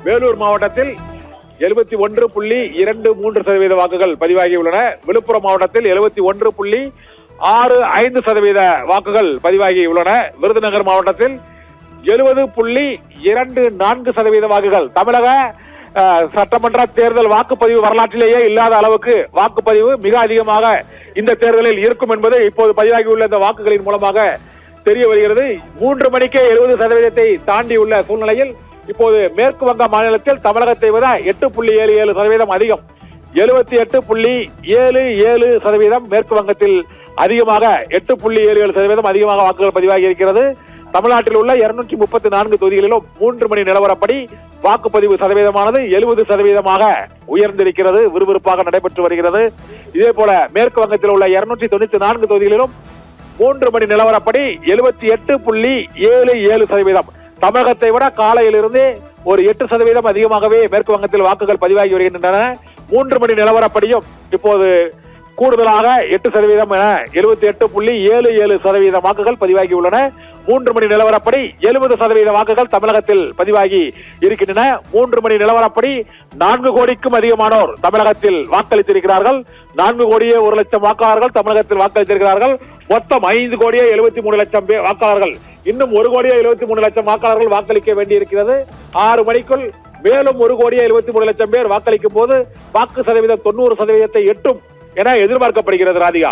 வேலூர் மாவட்டத்தில் 71.23% வாக்குகள் பதிவாகியுள்ளன. விழுப்புரம் மாவட்டத்தில் 71.65% வாக்குகள் பதிவாகியுள்ளன. விருதுநகர் மாவட்டத்தில் 70.24% வாக்குகள். தமிழக சட்டமன்ற தேர்தல் வாக்குப்பதிவு வரலாற்றிலேயே இல்லாத அளவுக்கு வாக்குப்பதிவு மிக அதிகமாக இந்த தேர்தலில் இருக்கும் என்பது இப்போது பதிவாகியுள்ள இந்த வாக்குகளின் மூலமாக தெரிய வருகிறது. 3 மணிக்கே 70% தாண்டியுள்ள சூழ்நிலையில் இப்போது மேற்கு வங்க மாநிலத்தில் தமிழகத்தை விட 8.77% அதிகம். 78.77% மேற்கு வங்கத்தில் அதிகமாக 8.77% அதிகமாக வாக்குகள் பதிவாகி இருக்கிறது. தமிழ்நாட்டில் உள்ள 234 தொகுதிகளிலும் 3 மணி நிலவரப்படி வாக்குப்பதிவு சதவீதமானது 70% உயர்ந்திருக்கிறது, விறுவிறுப்பாக நடைபெற்று வருகிறது. இதே போல மேற்கு வங்கத்தில் உள்ள 294 தொகுதிகளிலும் 3 மணி நிலவரப்படி 78.77%. தமிழகத்தை விட காலையிலிருந்து ஒரு 8% அதிகமாகவே மேற்கு வங்கத்தில் வாக்குகள் பதிவாகி வருகின்றன. 3 மணி நிலவரப்படியும் இப்போது கூடுதலாக 8% என 78.77% வாக்குகள் பதிவாகி உள்ளன. 3 மணி நிலவரப்படி 70% வாக்குகள் தமிழகத்தில் பதிவாகி இருக்கின்றன. 3 மணி நிலவரப்படி 4 கோடிக்கும் அதிகமானோர் தமிழகத்தில் வாக்களித்திருக்கிறார்கள். 4 கோடியே 1 லட்சம் வாக்காளர்கள் தமிழகத்தில் வாக்களித்திருக்கிறார்கள். மொத்தம் 5,73,00,000 வாக்காளர்கள். இன்னும் 1,73,00,000 வாக்காளர்கள் வாக்களிக்க வேண்டியிருக்கிறது. 6 மணிக்குள் மேலும் 1,73,00,000 பேர் வாக்களிக்கும் போது வாக்கு சதவீதம் 90% எட்டும் என எதிர்பார்க்கப்படுகிறது. ராதிகா.